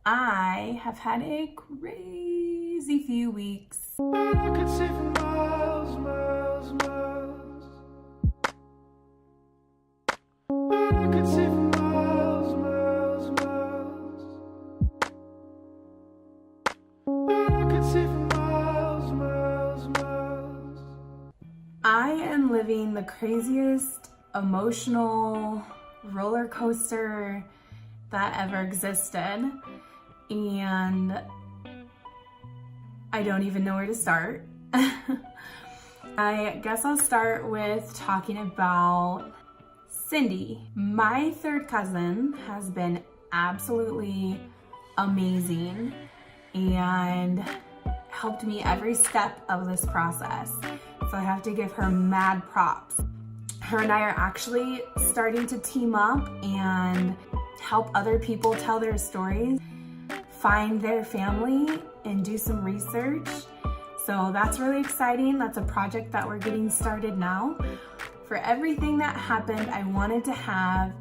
I have had a crazy few weeks. I could see for miles, miles, miles. I could see for miles, miles, miles. I could see for miles, miles, miles. I am living the craziest emotional roller coaster that ever existed, and I don't even know where to start. I guess I'll start with talking about Cindy. My third cousin has been absolutely amazing and helped me every step of this process. So I have to give her mad props. Her and I are actually starting to team up and help other people tell their stories, find their family, and do some research. So that's really exciting. That's a project that we're getting started now. For everything that happened, I wanted to have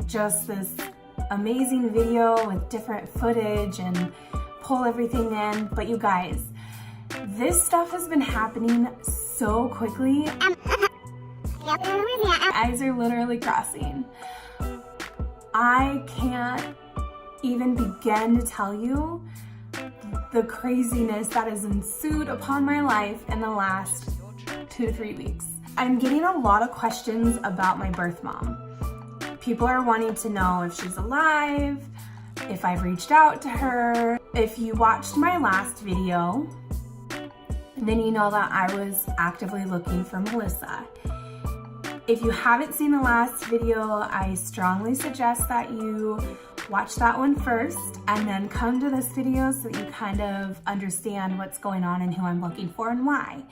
just this amazing video with different footage and pull everything in. But you guys, this stuff has been happening so quickly. My eyes are literally crossing. I can't even begin to tell you the craziness that has ensued upon my life in the last 2 to 3 weeks. I'm getting a lot of questions about my birth mom. People are wanting to know if she's alive, if I've reached out to her. If you watched my last video, then you know that I was actively looking for Melissa. If you haven't seen the last video, I strongly suggest that you watch that one first and then come to this video so that you kind of understand what's going on and who I'm looking for and why.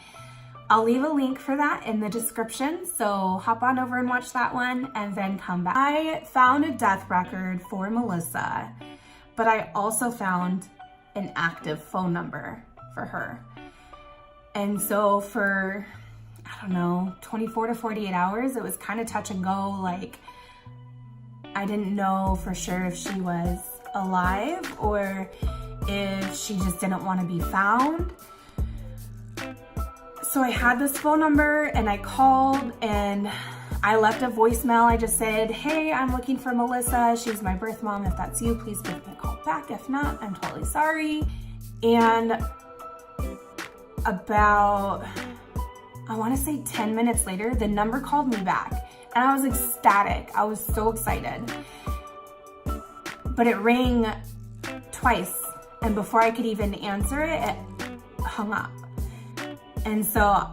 I'll leave a link for that in the description, so hop on over and watch that one and then come back. I found a death record for Melissa, but I also found an active phone number for her. And so for, I don't know, 24 to 48 hours, it was kind of touch and go. Like, I didn't know for sure if she was alive or if she just didn't want to be found. So I had this phone number and I called and I left a voicemail. I just said, hey, I'm looking for Melissa. She's my birth mom. If that's you, please give me a call back. If not, I'm totally sorry. And about, I want to say 10 minutes later, the number called me back and I was ecstatic. I was so excited. But it rang twice, and before I could even answer it, it hung up. And so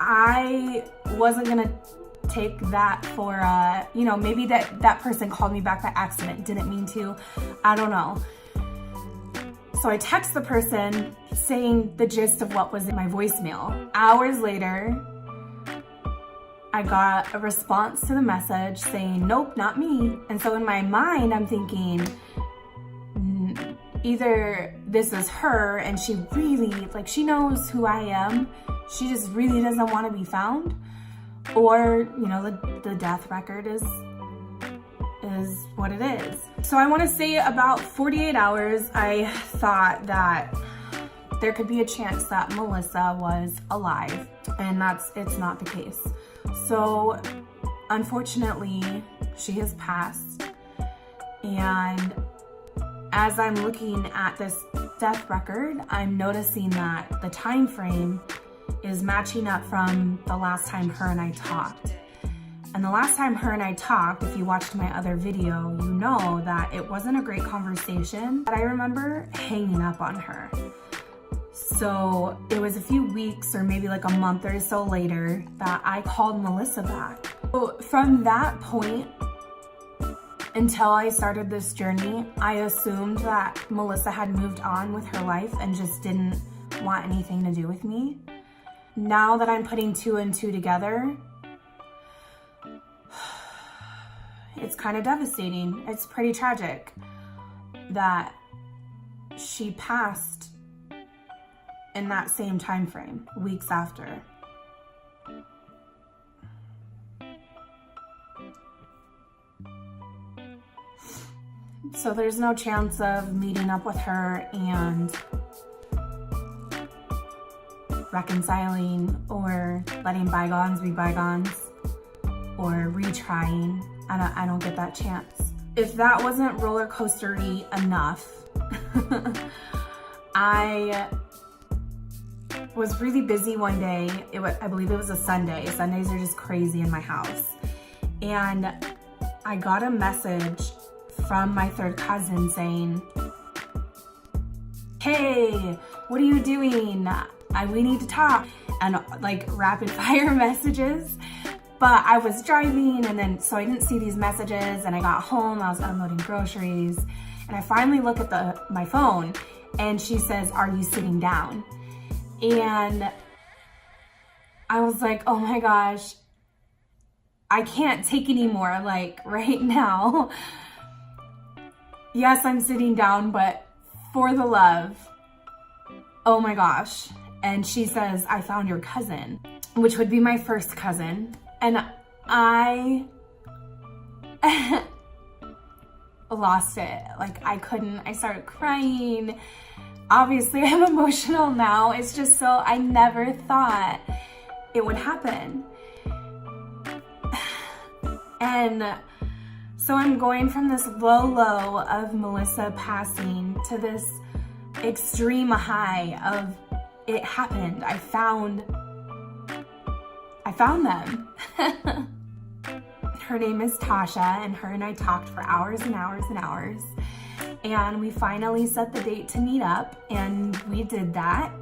I wasn't gonna take that for, maybe that person called me back by accident, didn't mean to, I don't know. So I text the person saying the gist of what was in my voicemail. Hours later, I got a response to the message saying, nope, not me. And so in my mind, I'm thinking, either this is her and she really, like, she knows who I am, she just really doesn't want to be found, or, the death record is what it is. So I want to say about 48 hours, I thought that there could be a chance that Melissa was alive, and it's not the case. So unfortunately, she has passed, and as I'm looking at this death record, I'm noticing that the time frame is matching up from the last time her and I talked. And the last time her and I talked, if you watched my other video, you know that it wasn't a great conversation, but I remember hanging up on her. So it was a few weeks or maybe like a month or so later that I called Melissa back. So from that point until I started this journey, I assumed that Melissa had moved on with her life and just didn't want anything to do with me. Now that I'm putting 2 and 2 together, it's kind of devastating. It's pretty tragic that she passed in that same time frame, weeks after. So there's no chance of meeting up with her and reconciling or letting bygones be bygones or retrying. I don't get that chance. If that wasn't roller coastery enough, I was really busy one day. I believe it was a Sunday. Sundays are just crazy in my house. And I got a message from my third cousin saying, "Hey, what are you doing? We need to talk." And like rapid fire messages. But I was driving, and then so I didn't see these messages, and I got home, I was unloading groceries, and I finally look at my phone, and she says, "Are you sitting down?" And I was like, oh my gosh, I can't take anymore, like right now. Yes, I'm sitting down, but for the love, oh my gosh. And she says, "I found your cousin," which would be my first cousin. And I lost it. Like I started crying. Obviously I'm emotional now. It's just so, I never thought it would happen. And so I'm going from this low of Melissa passing to this extreme high of it happened. I found them. Her name is Tasha, and her and I talked for hours and hours and hours. And we finally set the date to meet up, and we did that.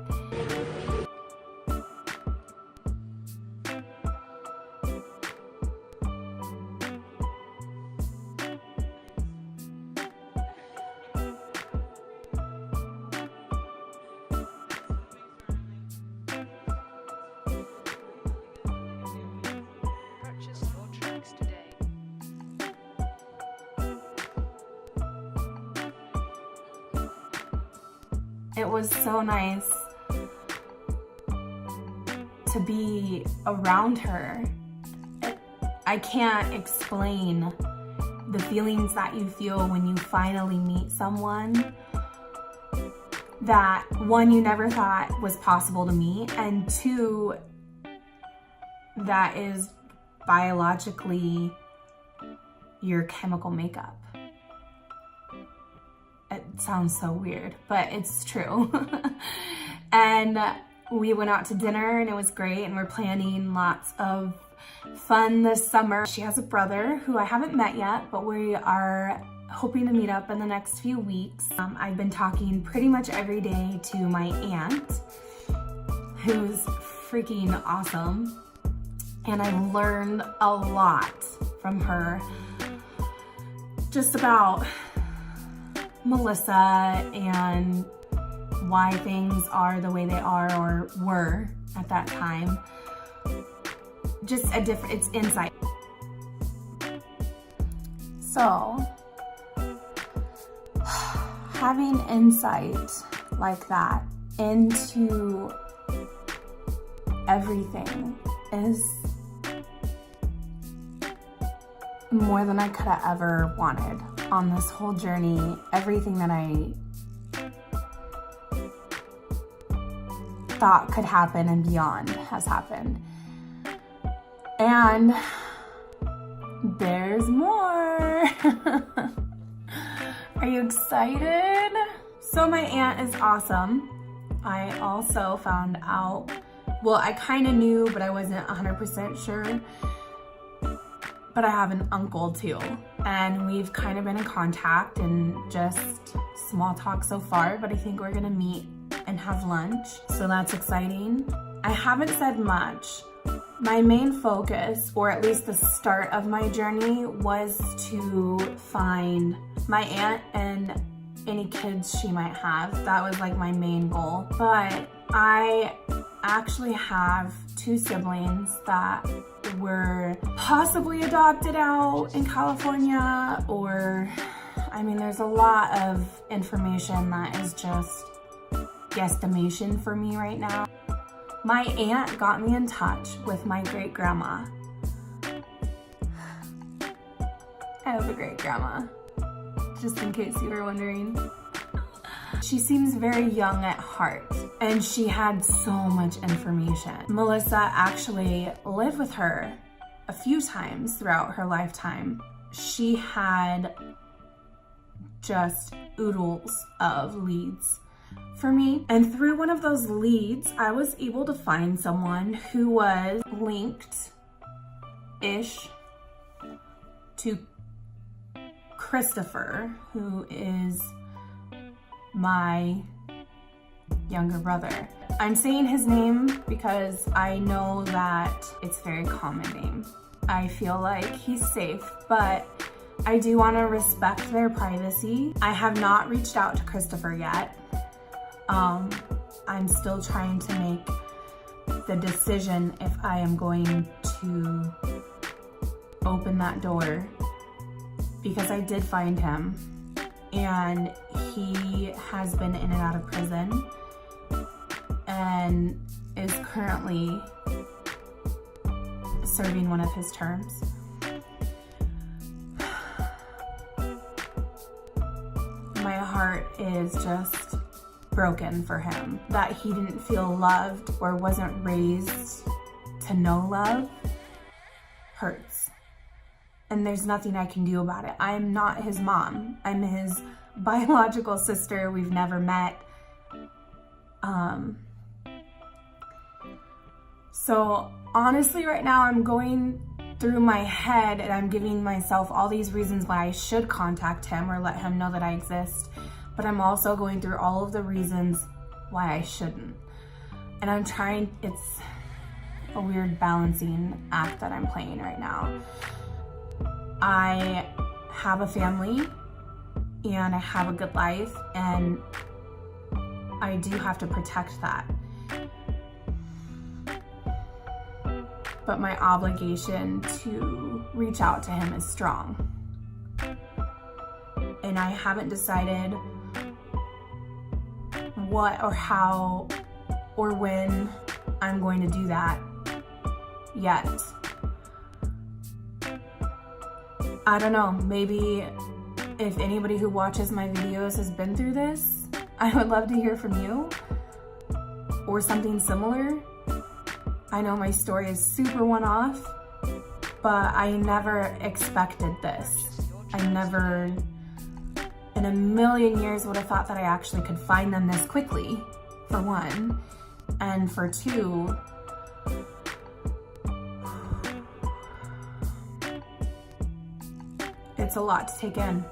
It was so nice to be around her. I can't explain the feelings that you feel when you finally meet someone that, one, you never thought was possible to meet, and two, that is biologically your chemical makeup. It sounds so weird, but it's true. And we went out to dinner, and it was great, and we're planning lots of fun this summer. She has a brother who I haven't met yet, but we are hoping to meet up in the next few weeks. I've been talking pretty much every day to my aunt, who's freaking awesome, and I've learned a lot from her just about Melissa and why things are the way they are or were at that time. Just it's insight. So, having insight like that into everything is more than I could have ever wanted on this whole journey. Everything that I thought could happen and beyond has happened. And there's more. Are you excited? So my aunt is awesome. I also found out, well, I kind of knew, but I wasn't 100% sure. But I have an uncle too, and we've kind of been in contact and just small talk so far, but I think we're gonna meet and have lunch, so that's exciting. I haven't said much. My main focus, or at least the start of my journey, was to find my aunt and any kids she might have. That was like my main goal. But I actually have two siblings that were possibly adopted out in California, or, I mean, there's a lot of information that is just guesstimation for me right now. My aunt got me in touch with my great-grandma. I have a great-grandma. just in case you were wondering. She seems very young at heart, and she had so much information. Melissa actually lived with her a few times throughout her lifetime. She had just oodles of leads for me. And through one of those leads, I was able to find someone who was linked-ish to Christopher, who is my younger brother. I'm saying his name because I know that it's a very common name. I feel like he's safe, but I do want to respect their privacy. I have not reached out to Christopher yet. I'm still trying to make the decision if I am going to open that door, because I did find him and he has been in and out of prison and is currently serving one of his terms. My heart is just broken for him that he didn't feel loved or wasn't raised to know love. Hurts. And there's nothing I can do about it. I'm not his mom. I'm his biological sister. We've never met. So honestly, right now I'm going through my head and I'm giving myself all these reasons why I should contact him or let him know that I exist. But I'm also going through all of the reasons why I shouldn't. And I'm trying, it's a weird balancing act that I'm playing right now. I have a family and I have a good life, and I do have to protect that. But my obligation to reach out to him is strong. And I haven't decided what or how or when I'm going to do that yet. I don't know, maybe if anybody who watches my videos has been through this, I would love to hear from you or something similar. I know my story is super one-off, but I never expected this. I never in a million years would have thought that I actually could find them this quickly, for one. And for two, it's a lot to take in.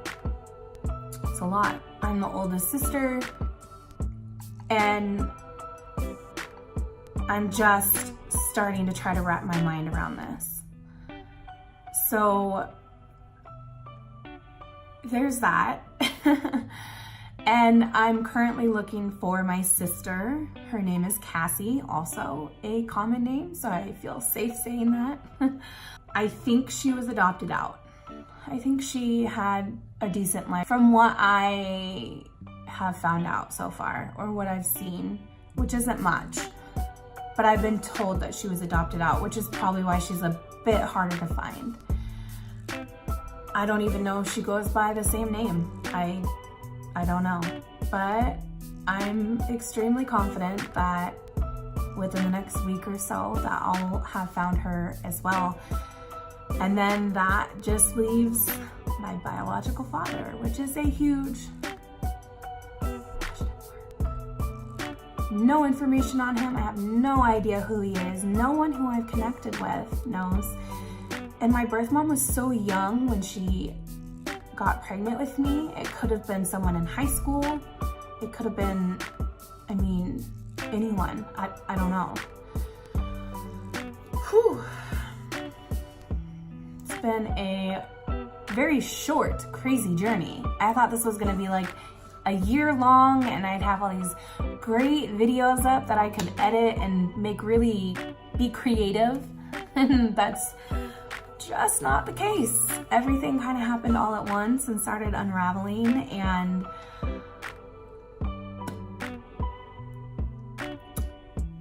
It's a lot. I'm the oldest sister, and I'm just starting to try to wrap my mind around this. So there's that. And I'm currently looking for my sister. Her name is Cassie, also a common name, so I feel safe saying that. I think she was adopted out. I think she had a decent life from what I have found out so far, or what I've seen, which isn't much. But I've been told that she was adopted out, which is probably why she's a bit harder to find. I don't even know if she goes by the same name. I don't know. But I'm extremely confident that within the next week or so that I'll have found her as well. And then that just leaves my biological father, which is a huge question mark. No information on him. I have no idea who he is. No one who I've connected with knows. And my birth mom was so young when she got pregnant with me. It could have been someone in high school. It could have been, I mean, anyone. I don't know. Whew. It's been a very short, crazy journey. I thought this was gonna be like a year long and I'd have all these great videos up that I could edit and make really be creative. And that's just not the case. Everything kind of happened all at once and started unraveling, and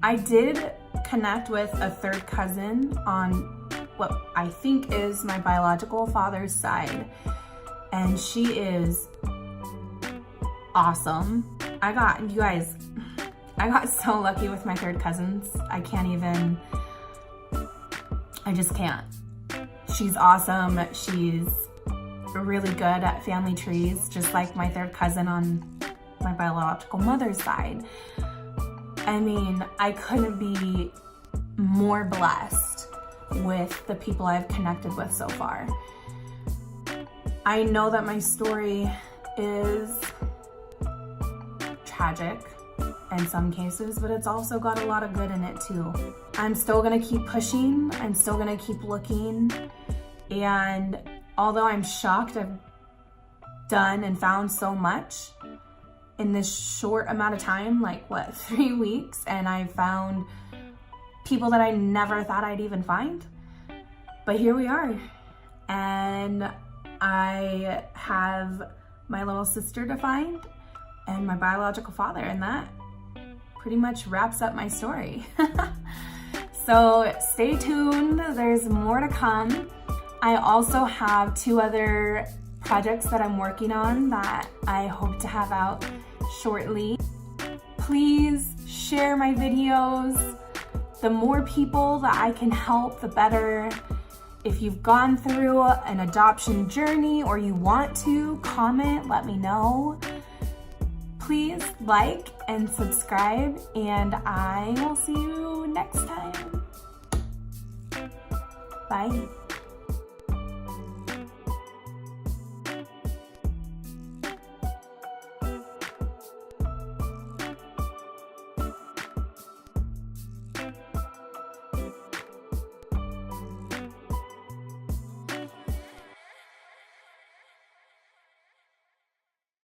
I did connect with a third cousin on what I think is my biological father's side, and she is awesome. You guys, I got so lucky with my third cousins. I just can't. She's awesome. She's really good at family trees, just like my third cousin on my biological mother's side. I mean, I couldn't be more blessed with the people I've connected with so far. I know that my story is tragic in some cases, but it's also got a lot of good in it too. I'm still gonna keep pushing. I'm still gonna keep looking. And although I'm shocked I've done and found so much in this short amount of time, like what, 3 weeks, and I found people that I never thought I'd even find. But here we are. And I have my little sister to find and my biological father, and that pretty much wraps up my story. So stay tuned, there's more to come. I also have 2 other projects that I'm working on that I hope to have out shortly. Please share my videos. The more people that I can help, the better. If you've gone through an adoption journey or you want to, comment, let me know. Please like and subscribe, and I will see you next time. Bye.